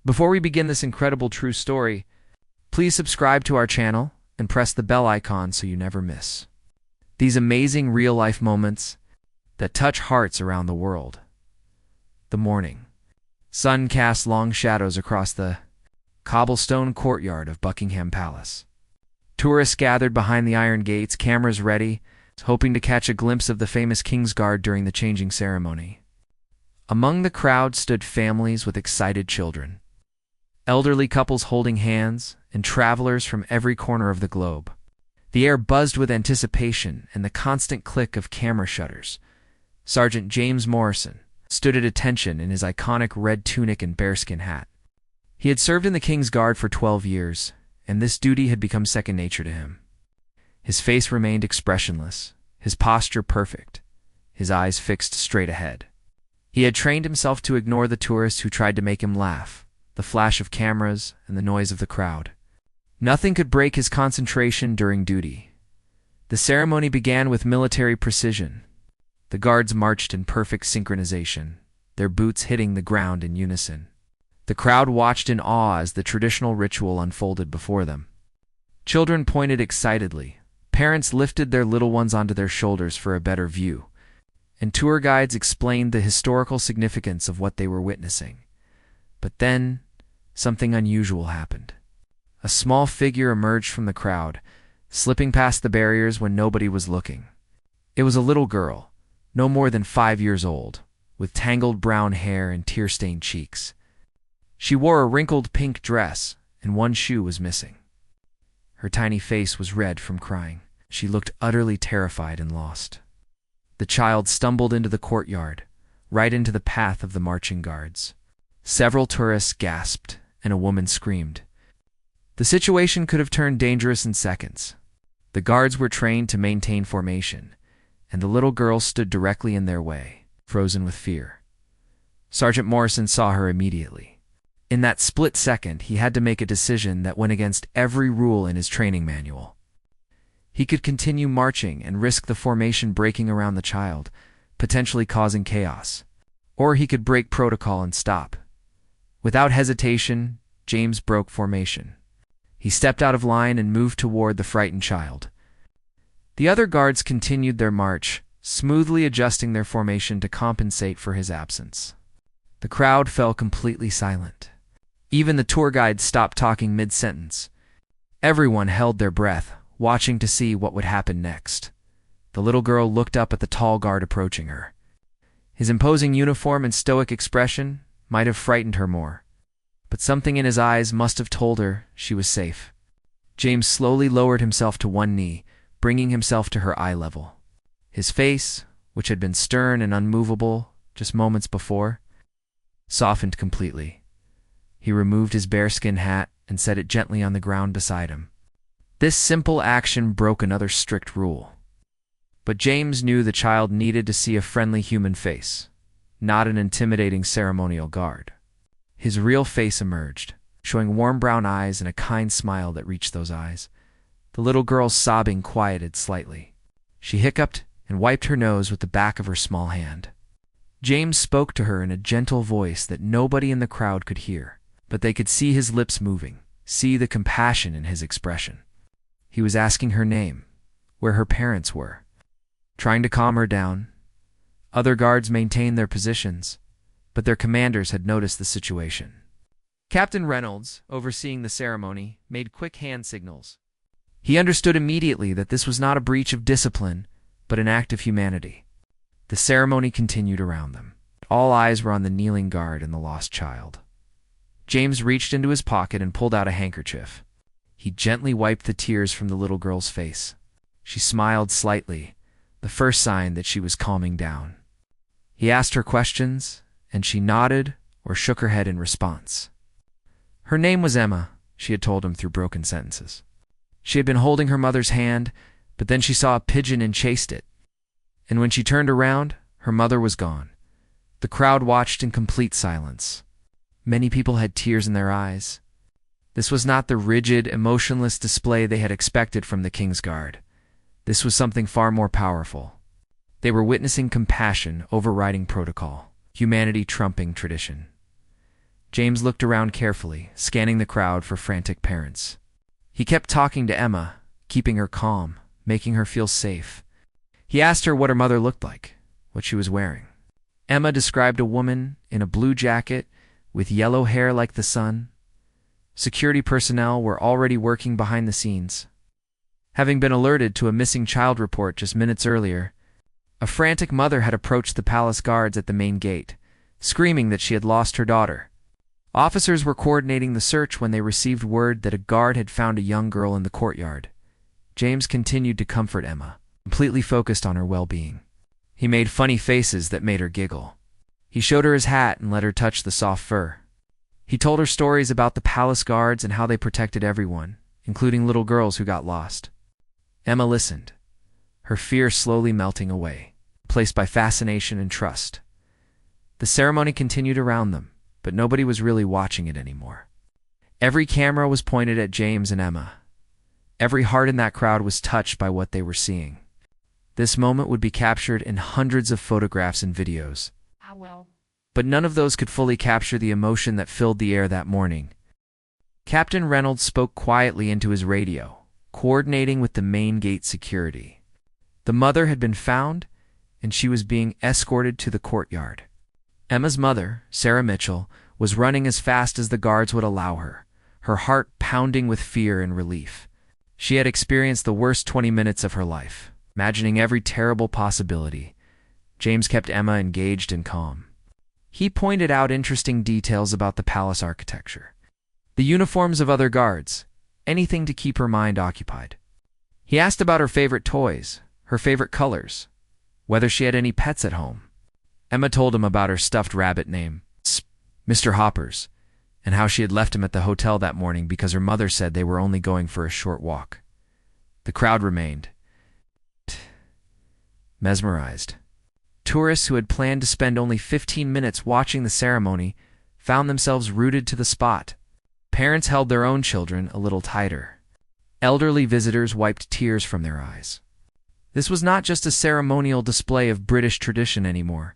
Before we begin this incredible true story, please subscribe to our channel and press the bell icon so you never miss these amazing real-life moments that touch hearts around the world. The morning. Sun cast long shadows across the cobblestone courtyard of Buckingham Palace. Tourists gathered behind the iron gates, cameras ready, hoping to catch a glimpse of the famous King's Guard during the changing ceremony. Among the crowd stood families with excited children, elderly couples holding hands, and travelers from every corner of the globe. The air buzzed with anticipation and the constant click of camera shutters. Sergeant James Morrison stood at attention in his iconic red tunic and bearskin hat. He had served in the King's Guard for 12 years, and this duty had become second nature to him. His face remained expressionless, his posture perfect, his eyes fixed straight ahead. He had trained himself to ignore the tourists who tried to make him laugh, the flash of cameras, and the noise of the crowd. Nothing could break his concentration during duty. The ceremony began with military precision. The guards marched in perfect synchronization, their boots hitting the ground in unison. The crowd watched in awe as the traditional ritual unfolded before them. Children pointed excitedly, parents lifted their little ones onto their shoulders for a better view, and tour guides explained the historical significance of what they were witnessing. But then, something unusual happened. A small figure emerged from the crowd, slipping past the barriers when nobody was looking. It was a little girl, no more than 5 years old, with tangled brown hair and tear-stained cheeks. She wore a wrinkled pink dress, and one shoe was missing. Her tiny face was red from crying. She looked utterly terrified and lost. The child stumbled into the courtyard, right into the path of the marching guards. Several tourists gasped, and a woman screamed. The situation could have turned dangerous in seconds. The guards were trained to maintain formation, and the little girl stood directly in their way, frozen with fear. Sergeant Morrison saw her immediately. In that split second, he had to make a decision that went against every rule in his training manual. He could continue marching and risk the formation breaking around the child, potentially causing chaos. Or he could break protocol and stop. Without hesitation, James broke formation. He stepped out of line and moved toward the frightened child. The other guards continued their march, smoothly adjusting their formation to compensate for his absence. The crowd fell completely silent. Even the tour guide stopped talking mid-sentence. Everyone held their breath, watching to see what would happen next. The little girl looked up at the tall guard approaching her. His imposing uniform and stoic expression might have frightened her more, but something in his eyes must have told her she was safe. James slowly lowered himself to one knee, bringing himself to her eye level. His face, which had been stern and unmovable just moments before, softened completely. He removed his bearskin hat and set it gently on the ground beside him. This simple action broke another strict rule. But James knew the child needed to see a friendly human face, not an intimidating ceremonial guard. His real face emerged, showing warm brown eyes and a kind smile that reached those eyes. The little girl's sobbing quieted slightly. She hiccuped and wiped her nose with the back of her small hand. James spoke to her in a gentle voice that nobody in the crowd could hear, but they could see his lips moving, see the compassion in his expression. He was asking her name, where her parents were, trying to calm her down. Other guards maintained their positions, but their commanders had noticed the situation. Captain Reynolds, overseeing the ceremony, made quick hand signals. He understood immediately that this was not a breach of discipline, but an act of humanity. The ceremony continued around them. All eyes were on the kneeling guard and the lost child. James reached into his pocket and pulled out a handkerchief. He gently wiped the tears from the little girl's face. She smiled slightly, the first sign that she was calming down. He asked her questions, and she nodded or shook her head in response. Her name was Emma, she had told him through broken sentences. She had been holding her mother's hand, but then she saw a pigeon and chased it. And when she turned around, her mother was gone. The crowd watched in complete silence. Many people had tears in their eyes. This was not the rigid, emotionless display they had expected from the King's Guard. This was something far more powerful. They were witnessing compassion overriding protocol, humanity trumping tradition. James looked around carefully, scanning the crowd for frantic parents. He kept talking to Emma, keeping her calm, making her feel safe. He asked her what her mother looked like, what she was wearing. Emma described a woman in a blue jacket with yellow hair like the sun. Security personnel were already working behind the scenes. Having been alerted to a missing child report just minutes earlier, a frantic mother had approached the palace guards at the main gate, screaming that she had lost her daughter. Officers were coordinating the search when they received word that a guard had found a young girl in the courtyard. James continued to comfort Emma, completely focused on her well-being. He made funny faces that made her giggle. He showed her his hat and let her touch the soft fur. He told her stories about the palace guards and how they protected everyone, including little girls who got lost. Emma listened, her fear slowly melting away, replaced by fascination and trust. The ceremony continued around them, but nobody was really watching it anymore. Every camera was pointed at James and Emma. Every heart in that crowd was touched by what they were seeing. This moment would be captured in hundreds of photographs and videos. But none of those could fully capture the emotion that filled the air that morning. Captain Reynolds spoke quietly into his radio, coordinating with the main gate security. The mother had been found, and she was being escorted to the courtyard. Emma's mother, Sarah Mitchell, was running as fast as the guards would allow her heart pounding with fear and relief. She had experienced the worst 20 minutes of her life, imagining every terrible possibility. James kept Emma engaged and calm. He pointed out interesting details about the palace architecture, the uniforms of other guards, anything to keep her mind occupied. He asked about her favorite toys, her favorite colors, whether she had any pets at home. Emma told him about her stuffed rabbit named Mr. Hoppers, and how she had left him at the hotel that morning because her mother said they were only going for a short walk. The crowd remained mesmerized. Tourists who had planned to spend only 15 minutes watching the ceremony found themselves rooted to the spot. Parents held their own children a little tighter. Elderly visitors wiped tears from their eyes. This was not just a ceremonial display of British tradition anymore.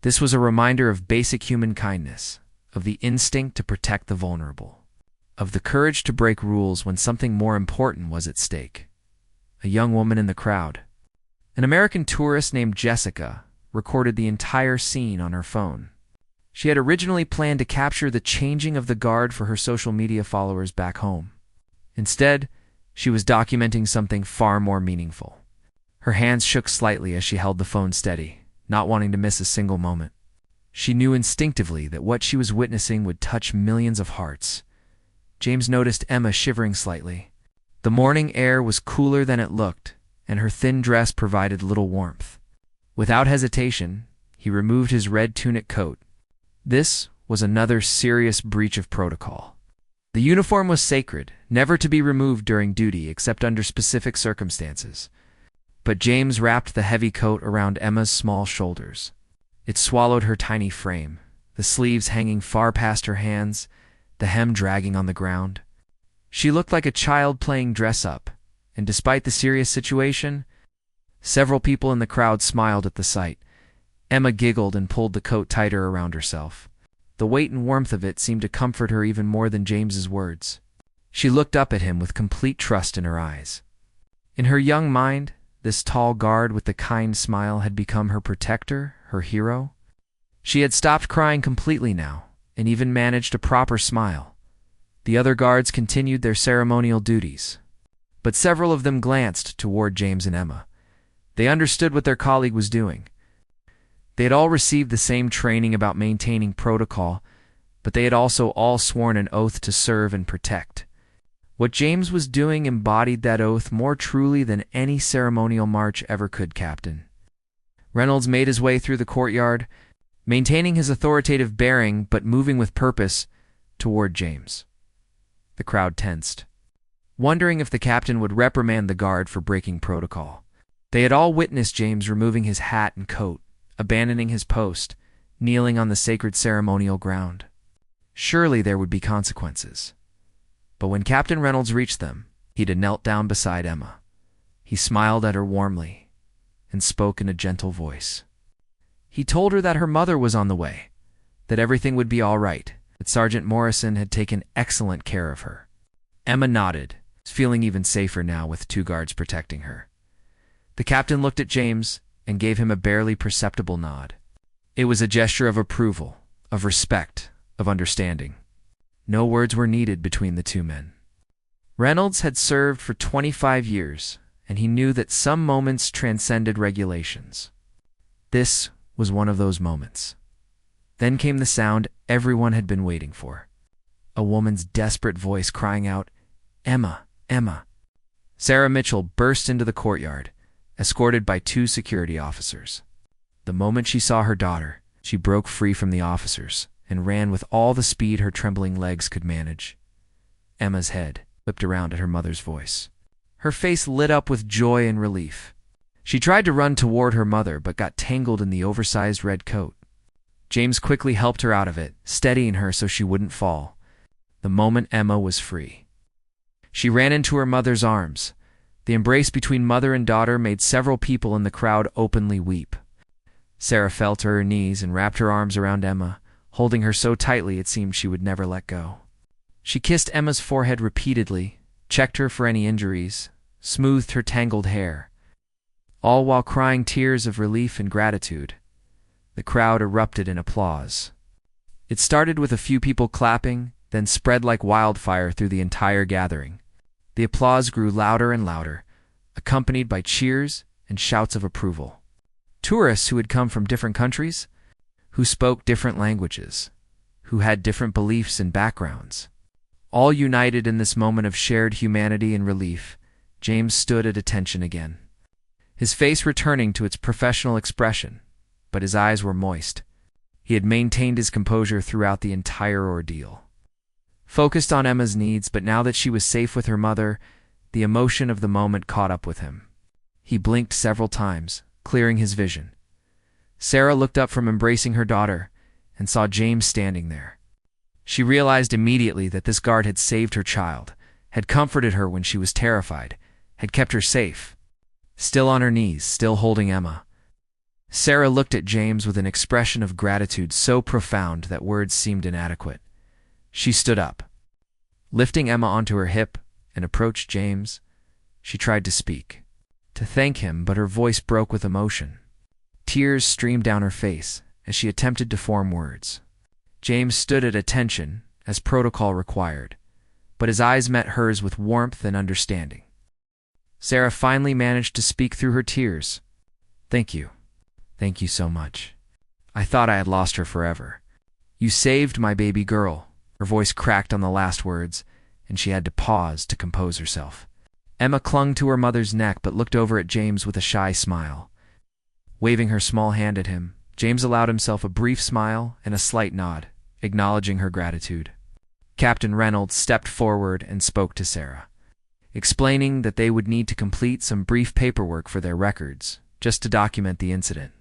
This was a reminder of basic human kindness, of the instinct to protect the vulnerable, of the courage to break rules when something more important was at stake. A young woman in the crowd, an American tourist named Jessica, recorded the entire scene on her phone. She had originally planned to capture the changing of the guard for her social media followers back home. Instead, she was documenting something far more meaningful. Her hands shook slightly as she held the phone steady, not wanting to miss a single moment. She knew instinctively that what she was witnessing would touch millions of hearts. James noticed Emma shivering slightly. The morning air was cooler than it looked, and her thin dress provided little warmth. Without hesitation, he removed his red tunic coat. This was another serious breach of protocol. The uniform was sacred, never to be removed during duty except under specific circumstances. But James wrapped the heavy coat around Emma's small shoulders. It swallowed her tiny frame, the sleeves hanging far past her hands, the hem dragging on the ground. She looked like a child playing dress-up, and despite the serious situation, several people in the crowd smiled at the sight. Emma giggled and pulled the coat tighter around herself. The weight and warmth of it seemed to comfort her even more than James's words. She looked up at him with complete trust in her eyes. In her young mind, this tall guard with the kind smile had become her protector, her hero. She had stopped crying completely now, and even managed a proper smile. The other guards continued their ceremonial duties, but several of them glanced toward James and Emma. They understood what their colleague was doing. They had all received the same training about maintaining protocol, but they had also all sworn an oath to serve and protect. What James was doing embodied that oath more truly than any ceremonial march ever could, Captain. Reynolds made his way through the courtyard, maintaining his authoritative bearing but moving with purpose toward James. The crowd tensed, wondering if the captain would reprimand the guard for breaking protocol. They had all witnessed James removing his hat and coat, abandoning his post, kneeling on the sacred ceremonial ground. Surely there would be consequences. But when Captain Reynolds reached them, he'd knelt down beside Emma. He smiled at her warmly and spoke in a gentle voice. He told her that her mother was on the way, that everything would be all right. that Sergeant Morrison had taken excellent care of her. Emma nodded, feeling even safer now with 2 guards protecting her. The captain looked at James and gave him a barely perceptible nod. It was a gesture of approval, of respect, of understanding. No words were needed between the 2 men. Reynolds had served for 25 years, and he knew that some moments transcended regulations. This was one of those moments. Then came the sound everyone had been waiting for. A woman's desperate voice crying out, "Emma, Emma." Sarah Mitchell burst into the courtyard, escorted by 2 security officers. The moment she saw her daughter, she broke free from the officers and ran with all the speed her trembling legs could manage. Emma's head whipped around at her mother's voice. Her face lit up with joy and relief. She tried to run toward her mother but got tangled in the oversized red coat. James quickly helped her out of it, steadying her so she wouldn't fall. The moment Emma was free, she ran into her mother's arms. The embrace between mother and daughter made several people in the crowd openly weep. Sarah fell to her knees and wrapped her arms around Emma, holding her so tightly it seemed she would never let go. She kissed Emma's forehead repeatedly, checked her for any injuries, smoothed her tangled hair, all while crying tears of relief and gratitude. The crowd erupted in applause. It started with a few people clapping, then spread like wildfire through the entire gathering. The applause grew louder and louder, accompanied by cheers and shouts of approval. Tourists who had come from different countries, who spoke different languages, who had different beliefs and backgrounds, all united in this moment of shared humanity and relief. James stood at attention again, his face returning to its professional expression, but his eyes were moist. He had maintained his composure throughout the entire ordeal, focused on Emma's needs, but now that she was safe with her mother, the emotion of the moment caught up with him. He blinked several times, clearing his vision. Sarah looked up from embracing her daughter and saw James standing there. She realized immediately that this guard had saved her child, had comforted her when she was terrified, had kept her safe. Still on her knees, still holding Emma, Sarah looked at James with an expression of gratitude so profound that words seemed inadequate. She stood up, lifting Emma onto her hip, and approached James. She tried to speak, to thank him, but her voice broke with emotion. Tears streamed down her face as she attempted to form words. James stood at attention, as protocol required, but his eyes met hers with warmth and understanding. Sarah finally managed to speak through her tears. "Thank you. Thank you so much. I thought I had lost her forever. You saved my baby girl." Her voice cracked on the last words, and she had to pause to compose herself. Emma clung to her mother's neck but looked over at James with a shy smile. Waving her small hand at him, James allowed himself a brief smile and a slight nod, acknowledging her gratitude. Captain Reynolds stepped forward and spoke to Sarah, explaining that they would need to complete some brief paperwork for their records, just to document the incident.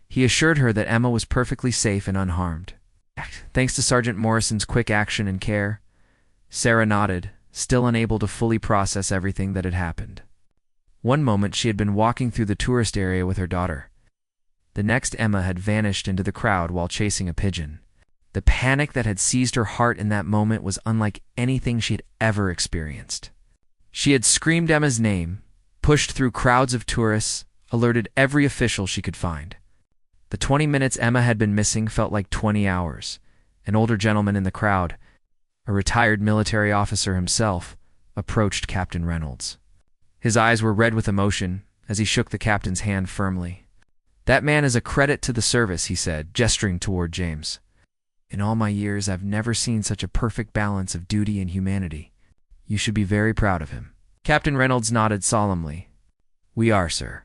He assured her that Emma was perfectly safe and unharmed, thanks to Sergeant Morrison's quick action and care. Sarah nodded, still unable to fully process everything that had happened. One moment she had been walking through the tourist area with her daughter. The next, Emma had vanished into the crowd while chasing a pigeon. The panic that had seized her heart in that moment was unlike anything she had ever experienced. She had screamed Emma's name, pushed through crowds of tourists, alerted every official she could find. The 20 minutes Emma had been missing felt like 20 hours. An older gentleman in the crowd, a retired military officer himself, approached Captain Reynolds. His eyes were red with emotion as he shook the captain's hand firmly. "That man is a credit to the service," he said, gesturing toward James. "In all my years, I've never seen such a perfect balance of duty and humanity. You should be very proud of him." Captain Reynolds nodded solemnly. "We are, sir.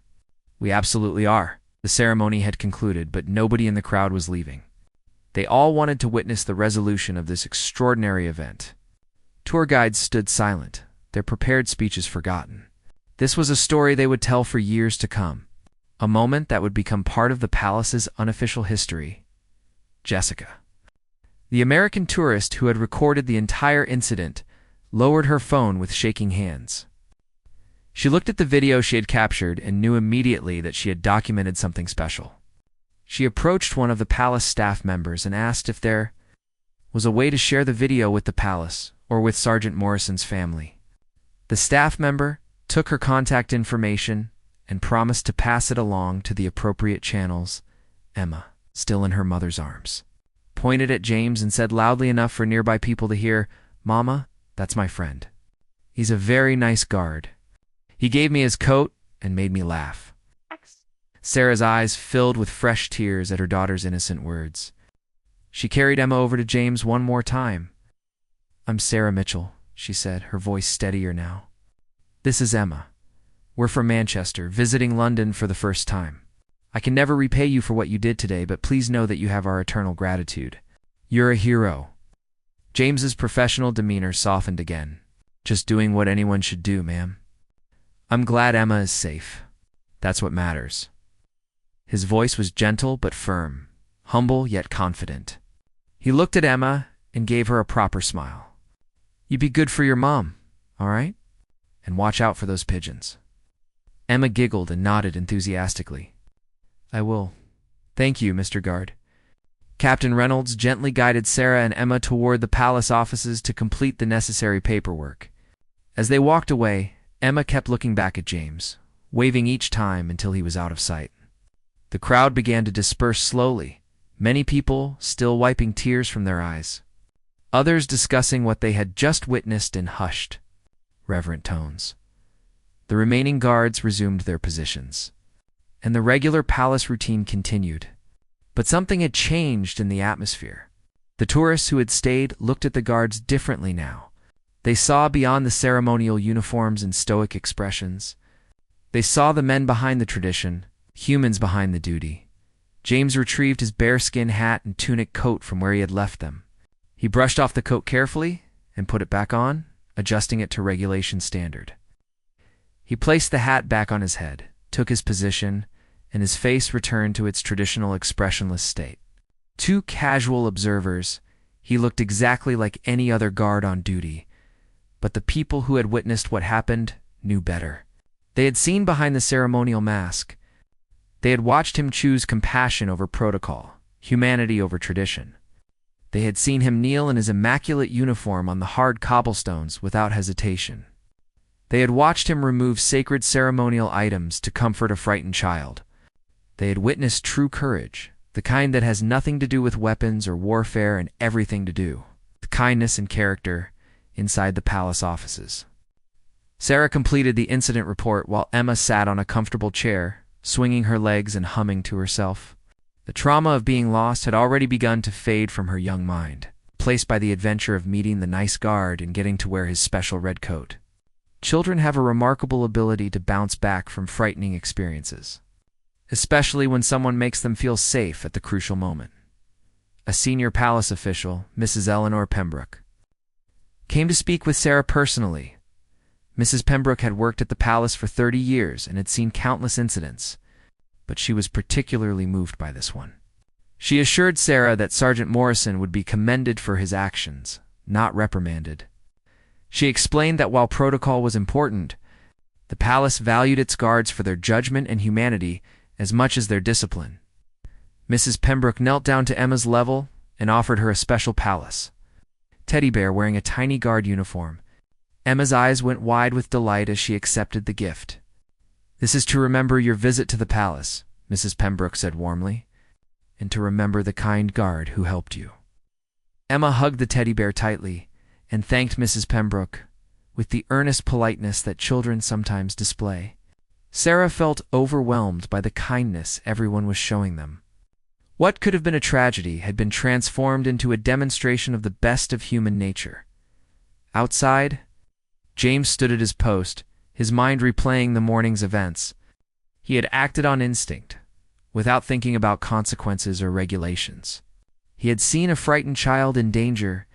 We absolutely are." The ceremony had concluded, but nobody in the crowd was leaving. They all wanted to witness the resolution of this extraordinary event. Tour guides stood silent, their prepared speeches forgotten. This was a story they would tell for years to come, a moment that would become part of the palace's unofficial history. Jessica, the American tourist who had recorded the entire incident, lowered her phone with shaking hands. She looked at the video she had captured and knew immediately that she had documented something special. She approached one of the palace staff members and asked if there was a way to share the video with the palace or with Sergeant Morrison's family. The staff member took her contact information and promised to pass it along to the appropriate channels. Emma, still in her mother's arms, pointed at James and said loudly enough for nearby people to hear, "Mama, that's my friend. He's a very nice guard. He gave me his coat and made me laugh." Sarah's eyes filled with fresh tears at her daughter's innocent words. She carried Emma over to James one more time. "I'm Sarah Mitchell," she said, her voice steadier now. "This is Emma. We're from Manchester, visiting London for the first time. I can never repay you for what you did today, but please know that you have our eternal gratitude. You're a hero." James's professional demeanor softened again. "Just doing what anyone should do, ma'am. I'm glad Emma is safe. That's what matters." His voice was gentle but firm, humble yet confident. He looked at Emma and gave her a proper smile. "You be good for your mom, all right? And watch out for those pigeons." Emma giggled and nodded enthusiastically. "I will. Thank you, Mr. Guard." Captain Reynolds gently guided Sarah and Emma toward the palace offices to complete the necessary paperwork. As they walked away, Emma kept looking back at James, waving each time until he was out of sight. The crowd began to disperse slowly, many people still wiping tears from their eyes, others discussing what they had just witnessed in hushed, reverent tones. The remaining guards resumed their positions, and the regular palace routine continued. But something had changed in the atmosphere. The tourists who had stayed looked at the guards differently now. They saw beyond the ceremonial uniforms and stoic expressions. They saw the men behind the tradition, humans behind the duty. James retrieved his bearskin hat and tunic coat from where he had left them. He brushed off the coat carefully and put it back on, adjusting it to regulation standard. He placed the hat back on his head, took his position, and his face returned to its traditional expressionless state. To casual observers, he looked exactly like any other guard on duty, but the people who had witnessed what happened knew better. They had seen behind the ceremonial mask. They had watched him choose compassion over protocol, humanity over tradition. They had seen him kneel in his immaculate uniform on the hard cobblestones without hesitation. They had watched him remove sacred ceremonial items to comfort a frightened child. They had witnessed true courage, the kind that has nothing to do with weapons or warfare and everything to do with kindness and character inside the palace offices. Sarah completed the incident report while Emma sat on a comfortable chair, swinging her legs and humming to herself. The trauma of being lost had already begun to fade from her young mind, replaced by the adventure of meeting the nice guard and getting to wear his special red coat. Children have a remarkable ability to bounce back from frightening experiences, especially when someone makes them feel safe at the crucial moment. A senior palace official, Mrs. Eleanor Pembroke, came to speak with Sarah personally. Mrs. Pembroke had worked at the palace for 30 years and had seen countless incidents, but she was particularly moved by this one. She assured Sarah that Sergeant Morrison would be commended for his actions, not reprimanded. She explained that while protocol was important, the palace valued its guards for their judgment and humanity as much as their discipline. Mrs. Pembroke knelt down to Emma's level and offered her a special palace teddy bear wearing a tiny guard uniform. Emma's eyes went wide with delight as she accepted the gift. "This is to remember your visit to the palace," Mrs. Pembroke said warmly, "and to remember the kind guard who helped you." Emma hugged the teddy bear tightly and thanked Mrs. Pembroke with the earnest politeness that children sometimes display. Sarah felt overwhelmed by the kindness everyone was showing them. What could have been a tragedy had been transformed into a demonstration of the best of human nature. Outside, James stood at his post, his mind replaying the morning's events. He had acted on instinct, without thinking about consequences or regulations. He had seen a frightened child in danger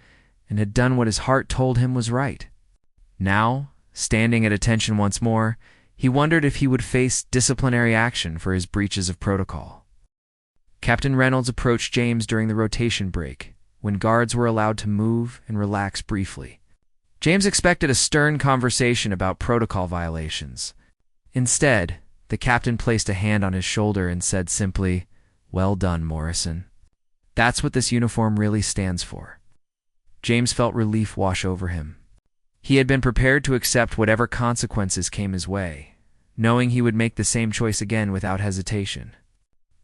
and had done what his heart told him was right. Now, standing at attention once more, he wondered if he would face disciplinary action for his breaches of protocol. Captain Reynolds approached James during the rotation break, when guards were allowed to move and relax briefly. James expected a stern conversation about protocol violations. Instead, the captain placed a hand on his shoulder and said simply, "Well done, Morrison. That's what this uniform really stands for. James felt relief wash over him. He had been prepared to accept whatever consequences came his way, knowing he would make the same choice again without hesitation.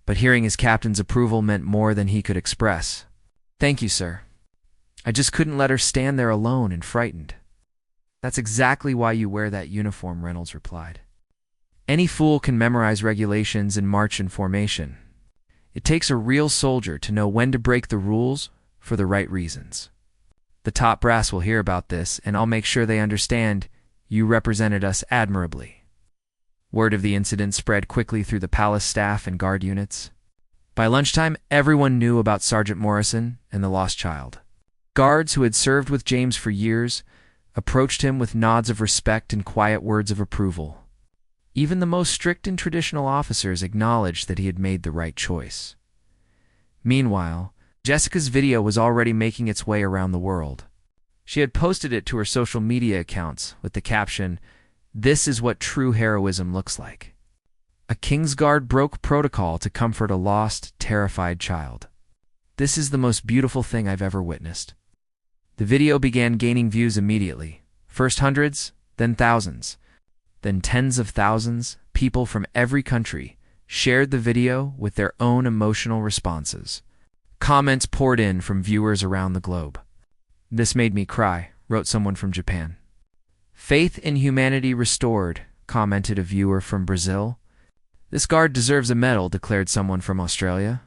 But hearing his captain's approval meant more than he could express. "Thank you, sir. I just couldn't let her stand there alone and frightened." "That's exactly why you wear that uniform," Reynolds replied. "Any fool can memorize regulations and march in formation. It takes a real soldier to know when to break the rules for the right reasons. The top brass will hear about this, and I'll make sure they understand you represented us admirably." Word of the incident spread quickly through the palace staff and guard units. By lunchtime, everyone knew about Sergeant Morrison and the lost child. Guards who had served with James for years approached him with nods of respect and quiet words of approval. Even the most strict and traditional officers acknowledged that he had made the right choice. Meanwhile, Jessica's video was already making its way around the world. She had posted it to her social media accounts with the caption, "This is what true heroism looks like." A Kingsguard broke protocol to comfort a lost, terrified child. "This is the most beautiful thing I've ever witnessed." The video began gaining views immediately. First hundreds, then thousands, then tens of thousands. People from every country shared the video with their own emotional responses. Comments poured in from viewers around the globe. "This made me cry," wrote someone from Japan. "Faith in humanity restored," commented a viewer from Brazil. "This guard deserves a medal," declared someone from Australia.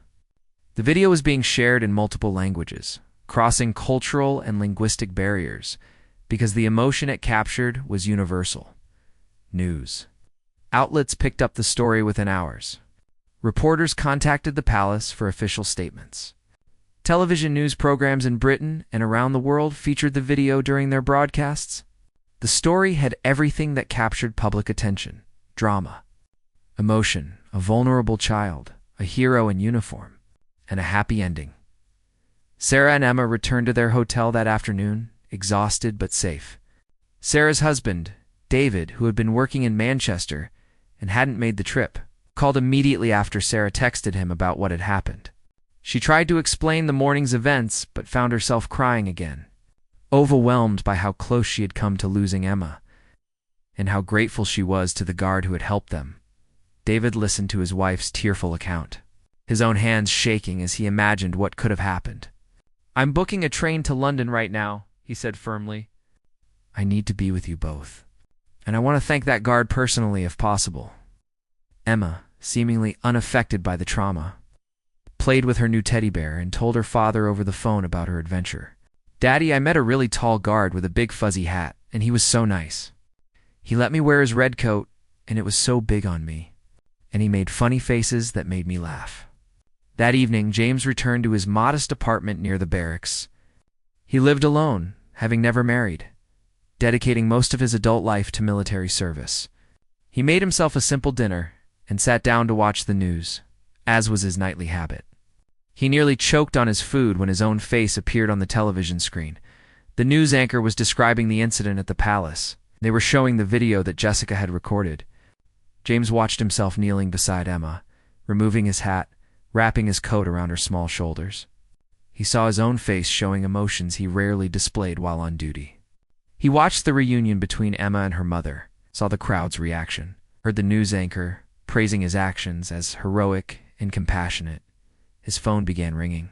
The video was being shared in multiple languages, crossing cultural and linguistic barriers, because the emotion it captured was universal. News outlets picked up the story within hours. Reporters contacted the palace for official statements. Television news programs in Britain and around the world featured the video during their broadcasts. The story had everything that captured public attention: drama, emotion, a vulnerable child, a hero in uniform, and a happy ending. Sarah and Emma returned to their hotel that afternoon, exhausted but safe. Sarah's husband, David, who had been working in Manchester and hadn't made the trip, called immediately after Sarah texted him about what had happened. She tried to explain the morning's events, but found herself crying again, overwhelmed by how close she had come to losing Emma, and how grateful she was to the guard who had helped them. David listened to his wife's tearful account, his own hands shaking as he imagined what could have happened. "I'm booking a train to London right now," he said firmly. "I need to be with you both. And I want to thank that guard personally if possible." Emma, seemingly unaffected by the trauma, played with her new teddy bear and told her father over the phone about her adventure. "Daddy, I met a really tall guard with a big fuzzy hat, and he was so nice. He let me wear his red coat, and it was so big on me. And he made funny faces that made me laugh." That evening, James returned to his modest apartment near the barracks. He lived alone, having never married, dedicating most of his adult life to military service. He made himself a simple dinner and sat down to watch the news, as was his nightly habit. He nearly choked on his food when his own face appeared on the television screen. The news anchor was describing the incident at the palace. They were showing the video that Jessica had recorded. James watched himself kneeling beside Emma, removing his hat, wrapping his coat around her small shoulders. He saw his own face showing emotions he rarely displayed while on duty. He watched the reunion between Emma and her mother, saw the crowd's reaction, heard the news anchor praising his actions as heroic and compassionate. His phone began ringing.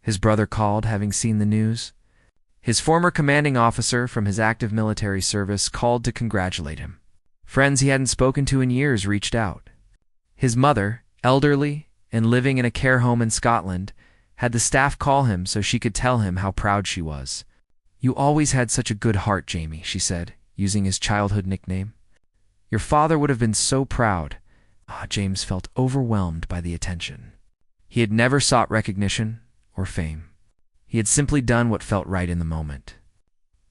His brother called, having seen the news. His former commanding officer from his active military service called to congratulate him. Friends he hadn't spoken to in years reached out. His mother, elderly and living in a care home in Scotland, had the staff call him so she could tell him how proud she was. "You always had such a good heart, Jamie," she said, using his childhood nickname. "Your father would have been so proud." James felt overwhelmed by the attention. He had never sought recognition or fame. He had simply done what felt right in the moment.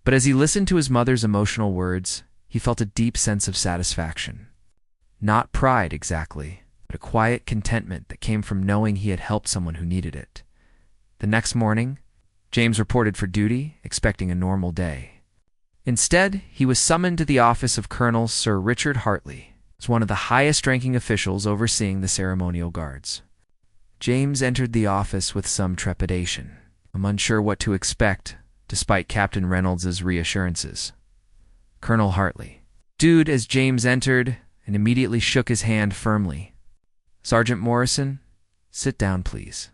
But as he listened to his mother's emotional words, he felt a deep sense of satisfaction. Not pride exactly, but a quiet contentment that came from knowing he had helped someone who needed it. The next morning, James reported for duty, expecting a normal day. Instead, he was summoned to the office of Colonel Sir Richard Hartley, as one of the highest-ranking officials overseeing the ceremonial guards. James entered the office with some trepidation, unsure what to expect despite Captain Reynolds's reassurances. Colonel Hartley. Dude, as James entered and immediately shook his hand firmly. Sergeant Morrison, sit down, please.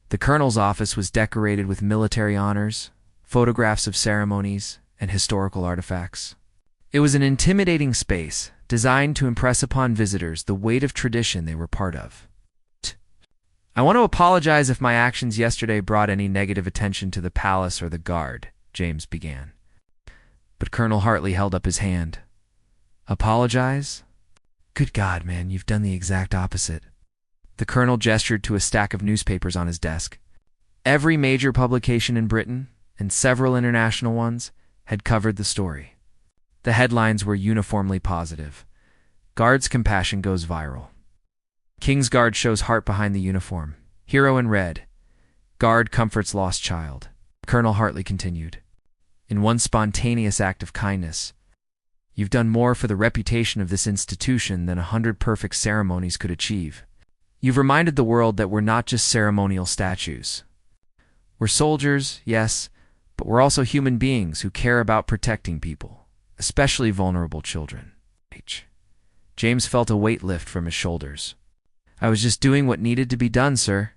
The colonel's office was decorated with military honors, photographs of ceremonies, and historical artifacts. It was an intimidating space designed to impress upon visitors the weight of tradition they were part of. I want to apologize if my actions yesterday brought any negative attention to the palace or the guard, James began. But Colonel Hartley held up his hand. Apologize? Good God, man, you've done the exact opposite. The colonel gestured to a stack of newspapers on his desk. Every major publication in Britain, and several international ones, had covered the story. The headlines were uniformly positive. Guard's compassion goes viral. King's Guard shows heart behind the uniform. Hero in red. Guard comforts lost child. Colonel Hartley continued. In one spontaneous act of kindness, you've done more for the reputation of this institution than 100 perfect ceremonies could achieve. You've reminded the world that we're not just ceremonial statues. We're soldiers, yes, but we're also human beings who care about protecting people, especially vulnerable children. James felt a weight lift from his shoulders. I was just doing what needed to be done, sir.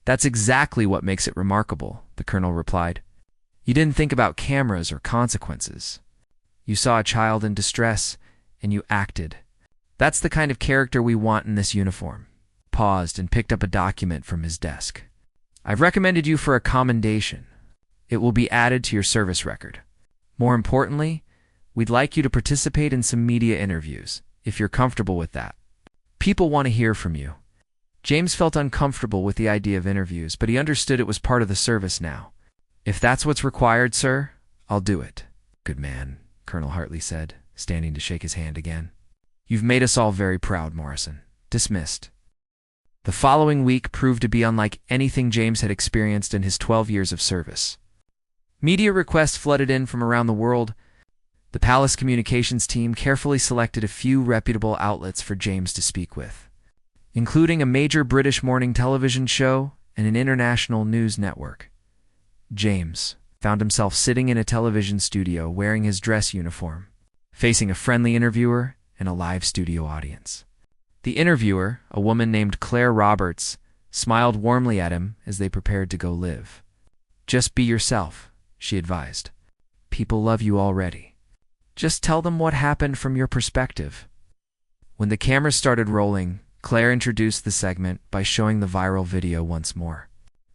That's exactly what makes it remarkable, the colonel replied. You didn't think about cameras or consequences. You saw a child in distress, and you acted. That's the kind of character we want in this uniform. Paused and picked up a document from his desk. I've recommended you for a commendation. It will be added to your service record. More importantly, we'd like you to participate in some media interviews, if you're comfortable with that. People want to hear from you. James felt uncomfortable with the idea of interviews, but he understood it was part of the service now. If that's what's required, sir, I'll do it. Good man, Colonel Hartley said, standing to shake his hand again. You've made us all very proud, Morrison. Dismissed. The following week proved to be unlike anything James had experienced in his 12 years of service. Media requests flooded in from around the world. The Palace communications team carefully selected a few reputable outlets for James to speak with, including a major British morning television show and an international news network. James found himself sitting in a television studio wearing his dress uniform, facing a friendly interviewer and a live studio audience. The interviewer, a woman named Claire Roberts, smiled warmly at him as they prepared to go live. Just be yourself, she advised. People love you already. Just tell them what happened from your perspective. When the camera started rolling, Claire introduced the segment by showing the viral video once more.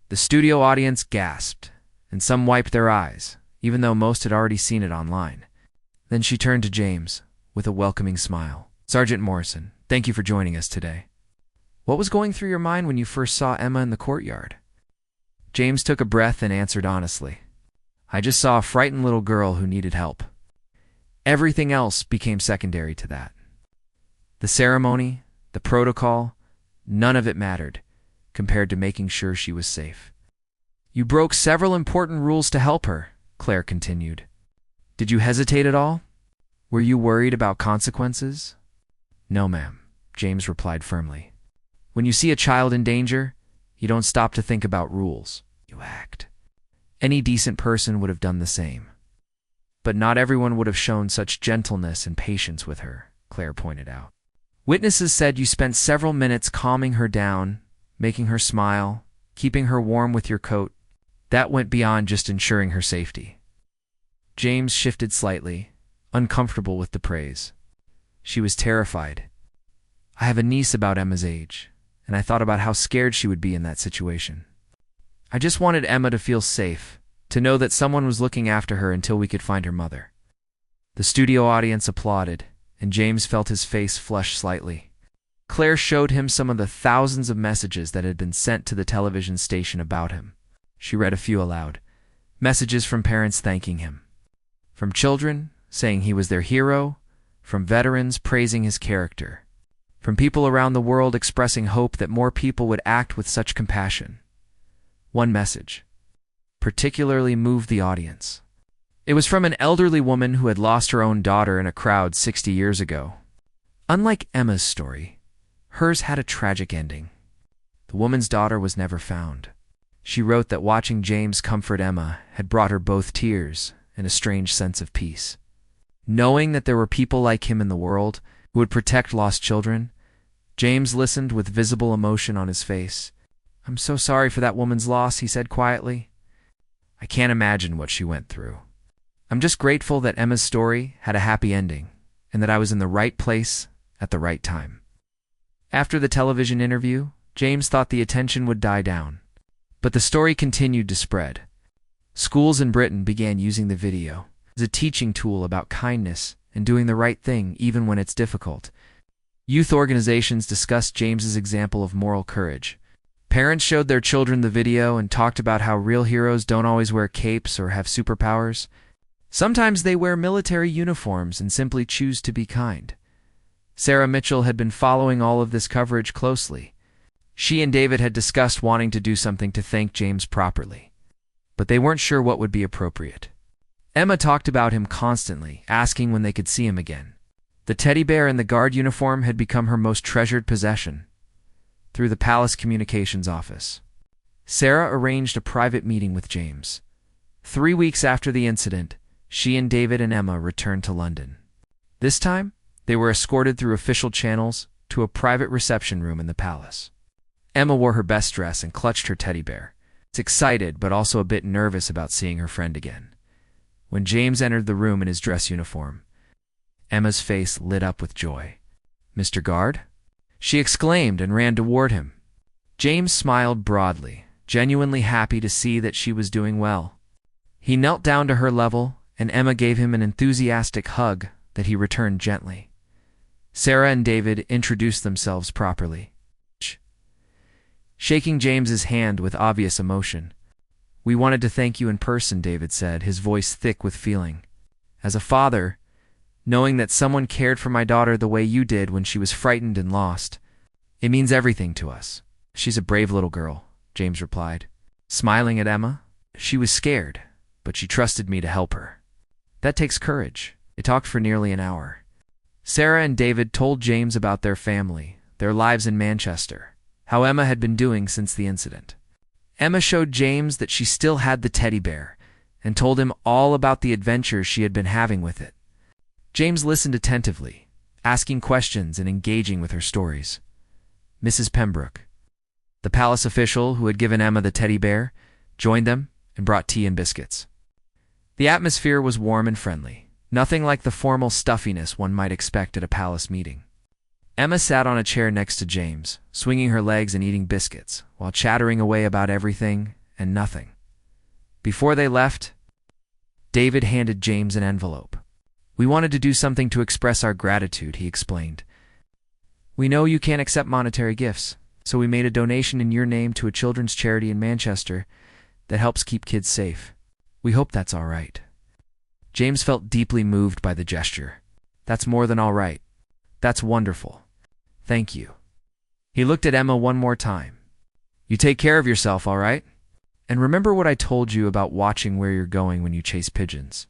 The studio audience gasped, and some wiped their eyes, even though most had already seen it online. Then she turned to James with a welcoming smile. Sergeant Morrison, thank you for joining us today. What was going through your mind when you first saw Emma in the courtyard? James took a breath and answered honestly. I just saw a frightened little girl who needed help. Everything else became secondary to that. The ceremony, the protocol, none of it mattered compared to making sure she was safe. You broke several important rules to help her, Claire continued. Did you hesitate at all? Were you worried about consequences? No, ma'am, James replied firmly. When you see a child in danger, you don't stop to think about rules. You act. Any decent person would have done the same. But not everyone would have shown such gentleness and patience with her, Claire pointed out. Witnesses said you spent several minutes calming her down, making her smile, keeping her warm with your coat. That went beyond just ensuring her safety. James shifted slightly, uncomfortable with the praise. She was terrified. I have a niece about Emma's age, and I thought about how scared she would be in that situation. I just wanted Emma to feel safe, to know that someone was looking after her until we could find her mother. The studio audience applauded, and James felt his face flush slightly. Claire showed him some of the thousands of messages that had been sent to the television station about him. She read a few aloud. Messages from parents thanking him. From children, saying he was their hero. From veterans praising his character. From people around the world expressing hope that more people would act with such compassion. One message particularly moved the audience. It was from an elderly woman who had lost her own daughter in a crowd 60 years ago. Unlike Emma's story, hers had a tragic ending. The woman's daughter was never found. She wrote that watching James comfort Emma had brought her both tears and a strange sense of peace. Knowing that there were people like him in the world who would protect lost children, James listened with visible emotion on his face. "I'm so sorry for that woman's loss," he said quietly. "I can't imagine what she went through. I'm just grateful that Emma's story had a happy ending and that I was in the right place at the right time." After the television interview, James thought the attention would die down. But the story continued to spread. Schools in Britain began using the video as a teaching tool about kindness and doing the right thing even when it's difficult. Youth organizations discussed James's example of moral courage. Parents showed their children the video and talked about how real heroes don't always wear capes or have superpowers. Sometimes they wear military uniforms and simply choose to be kind. Sarah Mitchell had been following all of this coverage closely. She and David had discussed wanting to do something to thank James properly, but they weren't sure what would be appropriate. Emma talked about him constantly, asking when they could see him again. The teddy bear in the guard uniform had become her most treasured possession. Through the palace communications office, Sarah arranged a private meeting with James. 3 weeks after the incident, she and David and Emma returned to London. This time, they were escorted through official channels to a private reception room in the palace. Emma wore her best dress and clutched her teddy bear. She was excited but also a bit nervous about seeing her friend again. When James entered the room in his dress uniform, Emma's face lit up with joy. "Mr. Guard?" she exclaimed and ran toward him. James smiled broadly, genuinely happy to see that she was doing well. He knelt down to her level, and Emma gave him an enthusiastic hug that he returned gently. Sarah and David introduced themselves properly, shaking James's hand with obvious emotion. "We wanted to thank you in person," David said, his voice thick with feeling. "As a father, knowing that someone cared for my daughter the way you did when she was frightened and lost, it means everything to us." "She's a brave little girl," James replied, smiling at Emma. "She was scared, but she trusted me to help her. That takes courage." They talked for nearly an hour. Sarah and David told James about their family, their lives in Manchester, how Emma had been doing since the incident. Emma showed James that she still had the teddy bear and told him all about the adventures she had been having with it. James listened attentively, asking questions and engaging with her stories. Mrs. Pembroke, the palace official who had given Emma the teddy bear, joined them and brought tea and biscuits. The atmosphere was warm and friendly, nothing like the formal stuffiness one might expect at a palace meeting. Emma sat on a chair next to James, swinging her legs and eating biscuits, while chattering away about everything and nothing. Before they left, David handed James an envelope. "We wanted to do something to express our gratitude," he explained. "We know you can't accept monetary gifts, so we made a donation in your name to a children's charity in Manchester that helps keep kids safe. We hope that's all right." James felt deeply moved by the gesture. "That's more than all right. That's wonderful. Thank you." He looked at Emma one more time. "You take care of yourself, all right? And remember what I told you about watching where you're going when you chase pigeons."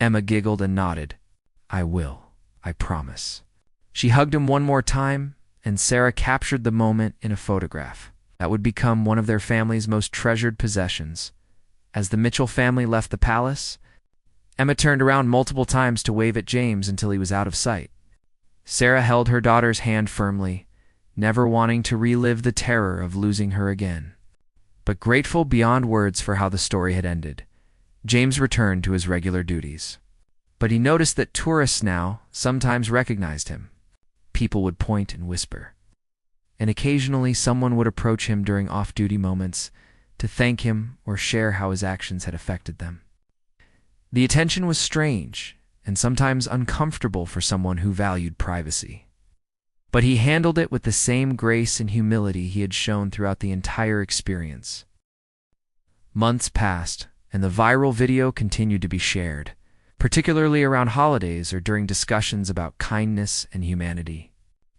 Emma giggled and nodded. "I will. I promise." She hugged him one more time, and Sarah captured the moment in a photograph that would become one of their family's most treasured possessions. As the Mitchell family left the palace, Emma turned around multiple times to wave at James until he was out of sight. Sarah held her daughter's hand firmly, never wanting to relive the terror of losing her again. But grateful beyond words for how the story had ended, James returned to his regular duties. But he noticed that tourists now sometimes recognized him. People would point and whisper, and occasionally someone would approach him during off-duty moments to thank him or share how his actions had affected them. The attention was strange and sometimes uncomfortable for someone who valued privacy. But he handled it with the same grace and humility he had shown throughout the entire experience. Months passed, and the viral video continued to be shared, particularly around holidays or during discussions about kindness and humanity.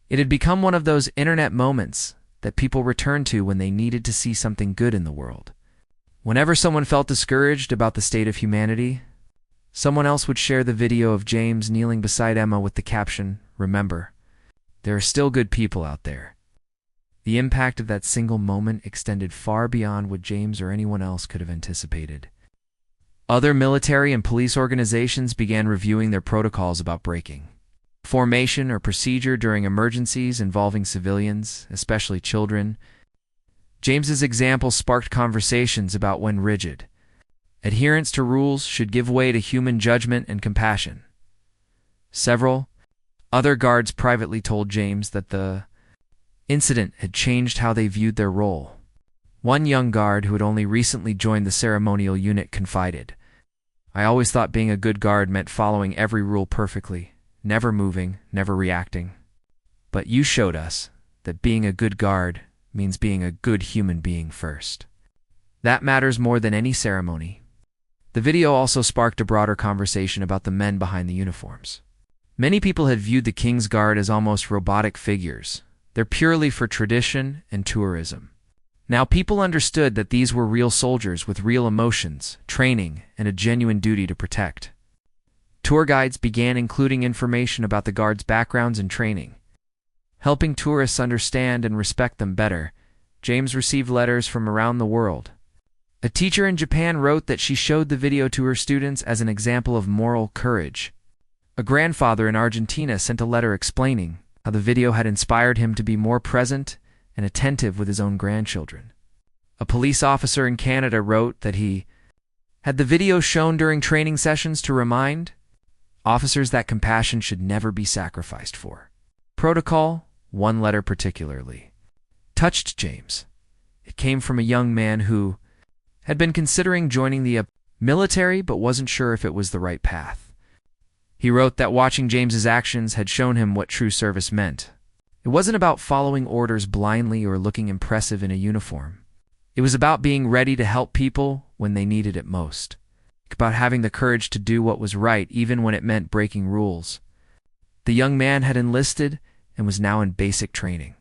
It had become one of those internet moments that people returned to when they needed to see something good in the world. Whenever someone felt discouraged about the state of humanity, someone else would share the video of James kneeling beside Emma with the caption, "Remember, there are still good people out there." The impact of that single moment extended far beyond what James or anyone else could have anticipated. Other military and police organizations began reviewing their protocols about breaking formation or procedure during emergencies involving civilians, especially children. James's example sparked conversations about when rigid adherence to rules should give way to human judgment and compassion. Several other guards privately told James that the incident had changed how they viewed their role. One young guard who had only recently joined the ceremonial unit confided, "I always thought being a good guard meant following every rule perfectly, never moving, never reacting. But you showed us that being a good guard means being a good human being first. That matters more than any ceremony." The video also sparked a broader conversation about the men behind the uniforms. Many people had viewed the King's Guard as almost robotic figures. They're purely for tradition and tourism. Now people understood that these were real soldiers with real emotions, training, and a genuine duty to protect. Tour guides began including information about the Guards' backgrounds and training. Helping tourists understand and respect them better, James received letters from around the world. A teacher in Japan wrote that she showed the video to her students as an example of moral courage. A grandfather in Argentina sent a letter explaining how the video had inspired him to be more present and attentive with his own grandchildren. A police officer in Canada wrote that he had the video shown during training sessions to remind officers that compassion should never be sacrificed for protocol. One letter particularly touched James. It came from a young man who had been considering joining the military but wasn't sure if it was the right path. He wrote that watching James's actions had shown him what true service meant. It wasn't about following orders blindly or looking impressive in a uniform. It was about being ready to help people when they needed it most. About having the courage to do what was right even when it meant breaking rules. The young man had enlisted and was now in basic training,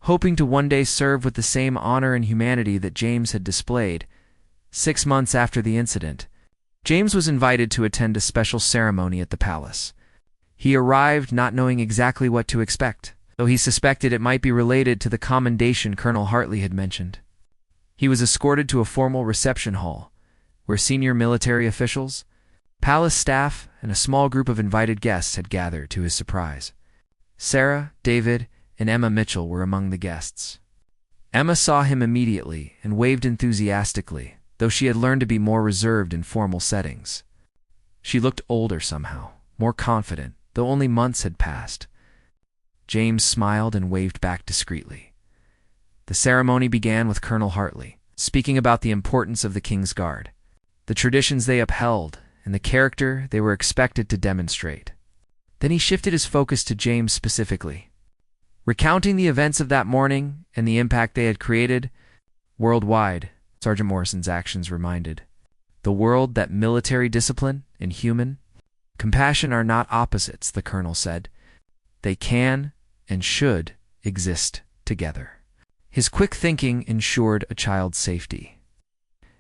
hoping to one day serve with the same honor and humanity that James had displayed. 6 months after the incident, James was invited to attend a special ceremony at the palace. He arrived not knowing exactly what to expect, though he suspected it might be related to the commendation Colonel Hartley had mentioned. He was escorted to a formal reception hall, where senior military officials, palace staff, and a small group of invited guests had gathered to his surprise. Sarah, David, and Emma Mitchell were among the guests. Emma saw him immediately and waved enthusiastically, though she had learned to be more reserved in formal settings. She looked older somehow, more confident, though only months had passed. James smiled and waved back discreetly. The ceremony began with Colonel Hartley, speaking about the importance of the King's Guard, the traditions they upheld, and the character they were expected to demonstrate. Then he shifted his focus to James specifically, recounting the events of that morning and the impact they had created worldwide. Sergeant Morrison's actions reminded the world that military discipline and human compassion are not opposites, the colonel said. They can and should exist together. His quick thinking ensured a child's safety,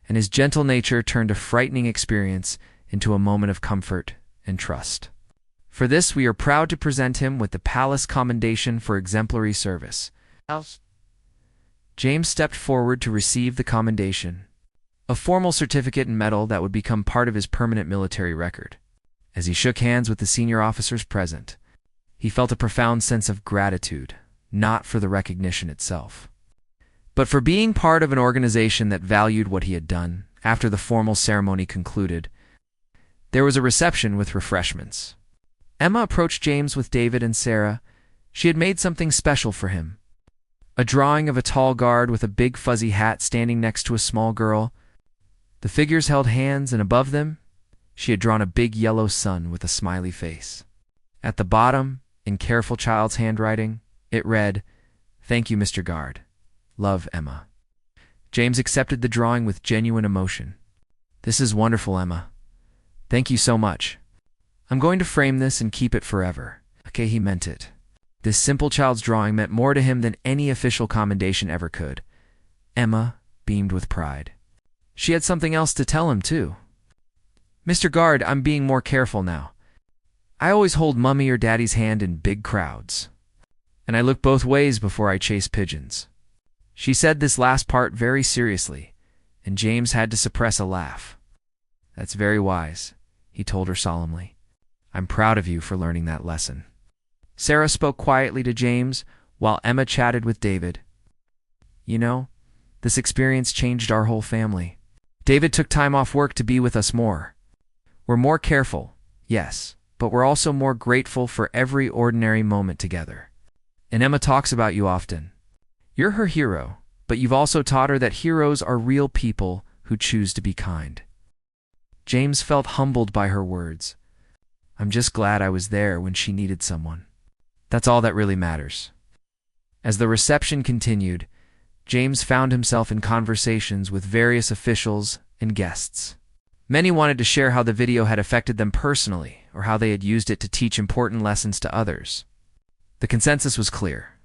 and his gentle nature turned a frightening experience into a moment of comfort and trust. For this, we are proud to present him with the Palace Commendation for Exemplary Service. James stepped forward to receive the commendation, a formal certificate and medal that would become part of his permanent military record. As he shook hands with the senior officers present, he felt a profound sense of gratitude, not for the recognition itself, but for being part of an organization that valued what he had done. After the formal ceremony concluded, there was a reception with refreshments. Emma approached James with David and Sarah. She had made something special for him. A drawing of a tall guard with a big fuzzy hat standing next to a small girl. The figures held hands, and above them, she had drawn a big yellow sun with a smiley face. At the bottom, in careful child's handwriting, it read, "Thank you, Mr. Guard. Love, Emma." James accepted the drawing with genuine emotion. "This is wonderful, Emma. Thank you so much. I'm going to frame this and keep it forever." Okay, he meant it. This simple child's drawing meant more to him than any official commendation ever could. Emma beamed with pride. She had something else to tell him, too. "Mr. Guard, I'm being more careful now. I always hold Mummy or Daddy's hand in big crowds." and I look both ways before I chase pigeons." She said this last part very seriously, and James had to suppress a laugh. "That's very wise," he told her solemnly. "I'm proud of you for learning that lesson." Sarah spoke quietly to James while Emma chatted with David. "You know, this experience changed our whole family. David took time off work to be with us more. We're more careful, yes, but we're also more grateful for every ordinary moment together. And Emma talks about you often. You're her hero, but you've also taught her that heroes are real people who choose to be kind." James felt humbled by her words. "I'm just glad I was there when she needed someone. That's all that really matters." As the reception continued, James found himself in conversations with various officials and guests. Many wanted to share how the video had affected them personally, or how they had used it to teach important lessons to others. The consensus was clear.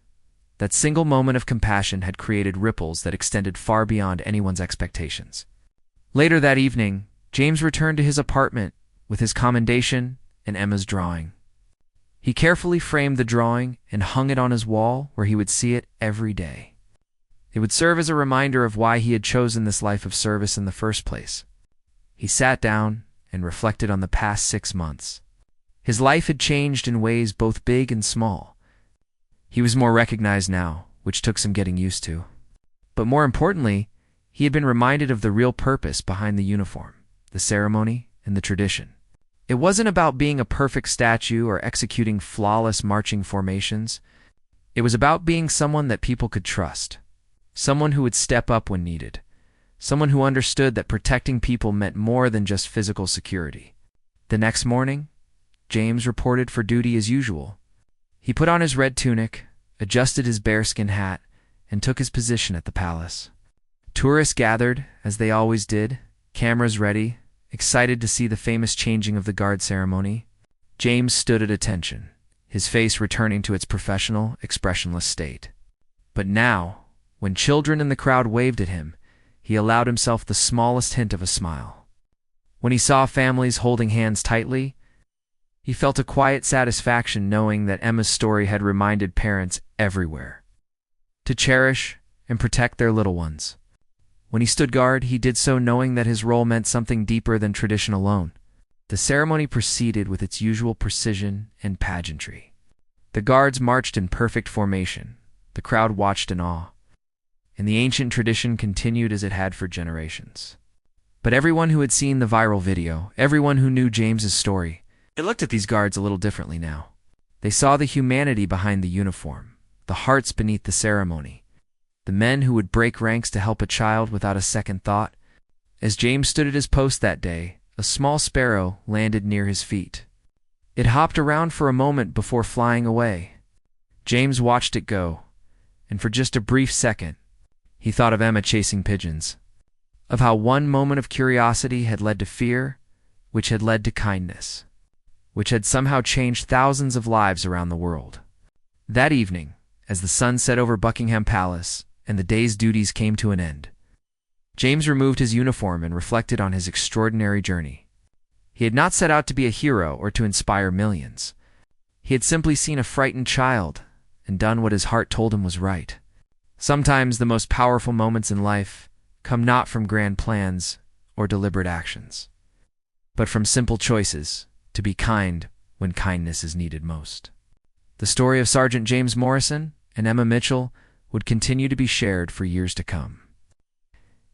That single moment of compassion had created ripples that extended far beyond anyone's expectations. Later that evening, James returned to his apartment with his commendation and Emma's drawing. He carefully framed the drawing and hung it on his wall where he would see it every day. It would serve as a reminder of why he had chosen this life of service in the first place. He sat down and reflected on the past 6 months. His life had changed in ways both big and small. He was more recognized now, which took some getting used to. But more importantly, he had been reminded of the real purpose behind the uniform, the ceremony, and the tradition. It wasn't about being a perfect statue or executing flawless marching formations. It was about being someone that people could trust, someone who would step up when needed, someone who understood that protecting people meant more than just physical security. The next morning, James reported for duty as usual. He put on his red tunic, adjusted his bearskin hat, and took his position at the palace. Tourists gathered, as they always did, cameras ready, excited to see the famous changing of the guard ceremony. James stood at attention, his face returning to its professional, expressionless state. But now, when children in the crowd waved at him, he allowed himself the smallest hint of a smile. When he saw families holding hands tightly, he felt a quiet satisfaction knowing that Emma's story had reminded parents everywhere to cherish and protect their little ones. When he stood guard, he did so knowing that his role meant something deeper than tradition alone. The ceremony proceeded with its usual precision and pageantry. The guards marched in perfect formation. The crowd watched in awe. And the ancient tradition continued as it had for generations. But everyone who had seen the viral video, everyone who knew James's story, they looked at these guards a little differently now. They saw the humanity behind the uniform, the hearts beneath the ceremony, the men who would break ranks to help a child without a second thought. As James stood at his post that day, a small sparrow landed near his feet. It hopped around for a moment before flying away. James watched it go, and for just a brief second, he thought of Emma chasing pigeons, of how one moment of curiosity had led to fear, which had led to kindness, which had somehow changed thousands of lives around the world. That evening, as the sun set over Buckingham Palace and the day's duties came to an end, James removed his uniform and reflected on his extraordinary journey. He had not set out to be a hero or to inspire millions. He had simply seen a frightened child and done what his heart told him was right. Sometimes the most powerful moments in life come not from grand plans or deliberate actions, but from simple choices to be kind when kindness is needed most. The story of Sergeant James Morrison and Emma Mitchell would continue to be shared for years to come.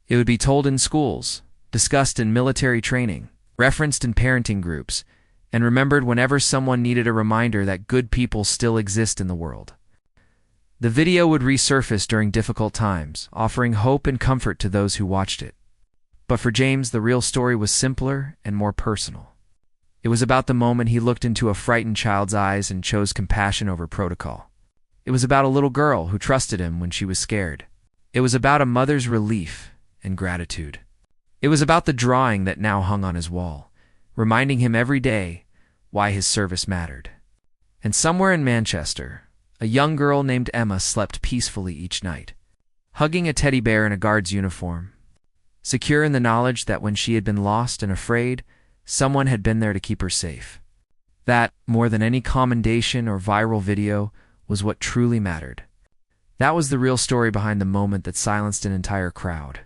It would be told in schools, discussed in military training, referenced in parenting groups, and remembered whenever someone needed a reminder that good people still exist in the world. The video would resurface during difficult times, offering hope and comfort to those who watched it. But for James, the real story was simpler and more personal. It was about the moment he looked into a frightened child's eyes and chose compassion over protocol. It was about a little girl who trusted him when she was scared. It was about a mother's relief and gratitude. It was about the drawing that now hung on his wall, reminding him every day why his service mattered. And somewhere in Manchester, a young girl named Emma slept peacefully each night, hugging a teddy bear in a guard's uniform, secure in the knowledge that when she had been lost and afraid, someone had been there to keep her safe. That, more than any commendation or viral video, was what truly mattered. That was the real story behind the moment that silenced an entire crowd.